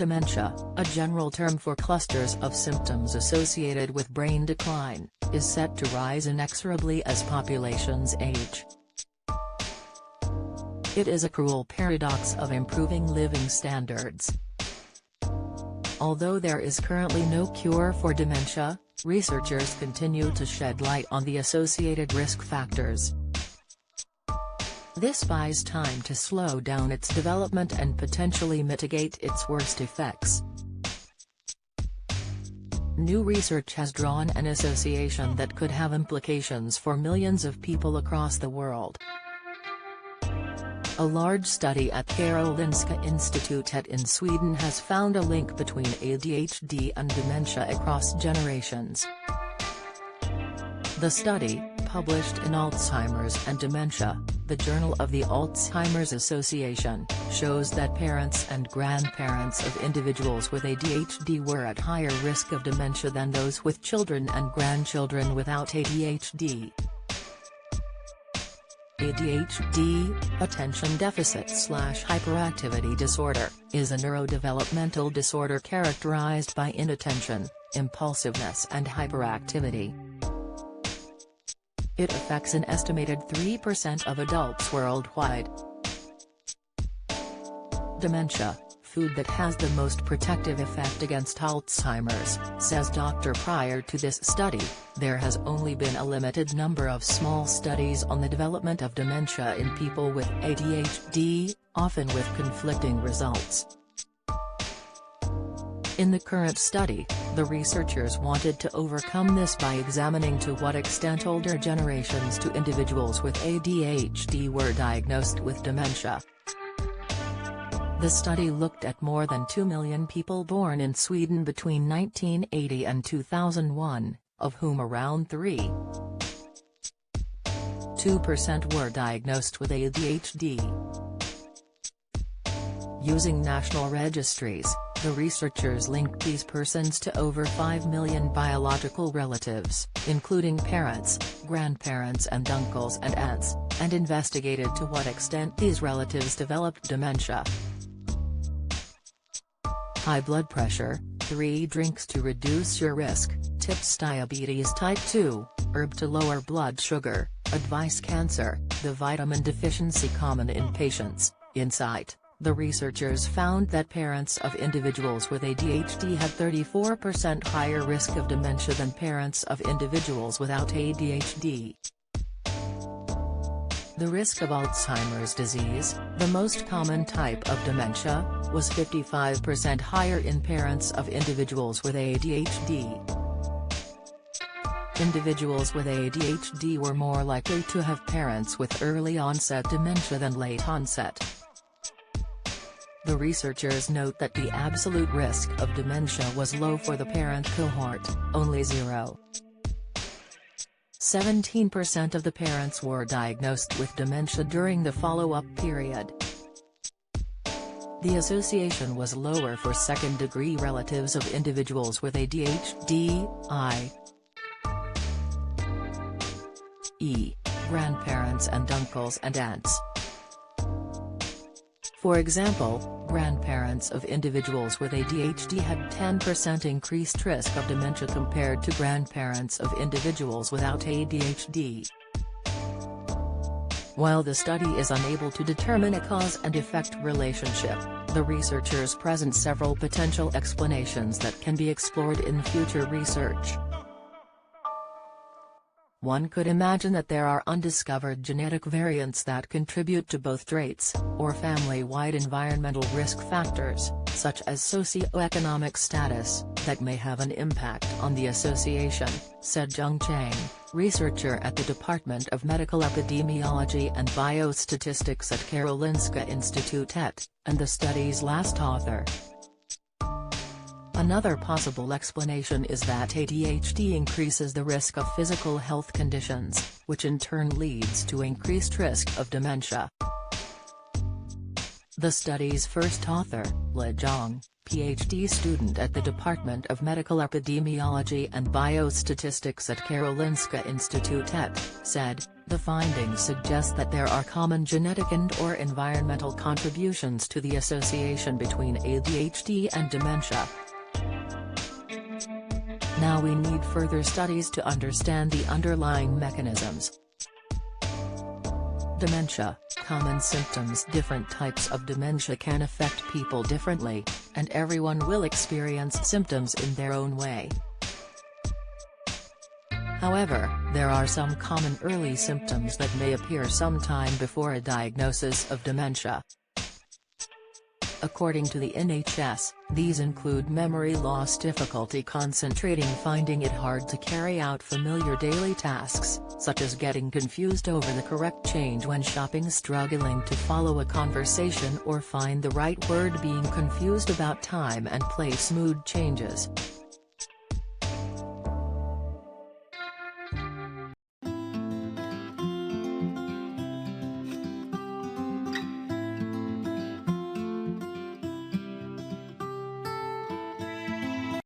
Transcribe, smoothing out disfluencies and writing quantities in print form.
Dementia, a general term for clusters of symptoms associated with brain decline, is set to rise inexorably as populations age. It is a cruel paradox of improving living standards. Although there is currently no cure for dementia, researchers continue to shed light on the associated risk factors. This buys time to slow down its development and potentially mitigate its worst effects. New research has drawn an association that could have implications for millions of people across the world. A large study at Karolinska Institutet in Sweden has found a link between ADHD and dementia across generations. The study, published in Alzheimer's and Dementia, the Journal of the Alzheimer's Association, shows that parents and grandparents of individuals with ADHD were at higher risk of dementia than those with children and grandchildren without ADHD. ADHD, attention deficit/hyperactivity disorder, is a neurodevelopmental disorder characterized by inattention, impulsiveness and hyperactivity. It affects an estimated 3% of adults worldwide. Dementia, food that has the most protective effect against Alzheimer's, says Dr. Prior to this study, there has only been a limited number of small studies on the development of dementia in people with ADHD, often with conflicting results. In the current study, the researchers wanted to overcome this by examining to what extent older generations to individuals with ADHD were diagnosed with dementia. The study looked at more than 2 million people born in Sweden between 1980 and 2001, of whom around 3.2% were diagnosed with ADHD. Using national registries, the researchers linked these persons to over 5 million biological relatives, including parents, grandparents and uncles and aunts, and investigated to what extent these relatives developed dementia. High blood pressure, 3 drinks to reduce your risk, tips diabetes type 2, herb to lower blood sugar, advice cancer, the vitamin deficiency common in patients, insight. The researchers found that parents of individuals with ADHD had 34% higher risk of dementia than parents of individuals without ADHD. The risk of Alzheimer's disease, the most common type of dementia, was 55% higher in parents of individuals with ADHD. Individuals with ADHD were more likely to have parents with early onset dementia than late onset. The researchers note that the absolute risk of dementia was low for the parent cohort, only 0.17% of the parents were diagnosed with dementia during the follow-up period. The association was lower for second-degree relatives of individuals with ADHD, i.e., grandparents and uncles and aunts. For example, grandparents of individuals with ADHD had 10% increased risk of dementia compared to grandparents of individuals without ADHD. While the study is unable to determine a cause and effect relationship, the researchers present several potential explanations that can be explored in future research. One could imagine that there are undiscovered genetic variants that contribute to both traits, or family-wide environmental risk factors, such as socioeconomic status, that may have an impact on the association, said Jung Chang, researcher at the Department of Medical Epidemiology and Biostatistics at Karolinska Institutet, and the study's last author. Another possible explanation is that ADHD increases the risk of physical health conditions, which in turn leads to increased risk of dementia. The study's first author, Li Zhang, PhD student at the Department of Medical Epidemiology and Biostatistics at Karolinska Institute said, the findings suggest that there are common genetic and/or environmental contributions to the association between ADHD and dementia. Now we need further studies to understand the underlying mechanisms. Dementia, common symptoms. Different types of dementia can affect people differently, and everyone will experience symptoms in their own way. However, there are some common early symptoms that may appear sometime before a diagnosis of dementia. According to the NHS, these include memory loss, difficulty concentrating, finding it hard to carry out familiar daily tasks, such as getting confused over the correct change when shopping, struggling to follow a conversation or find the right word, being confused about time and place, mood changes.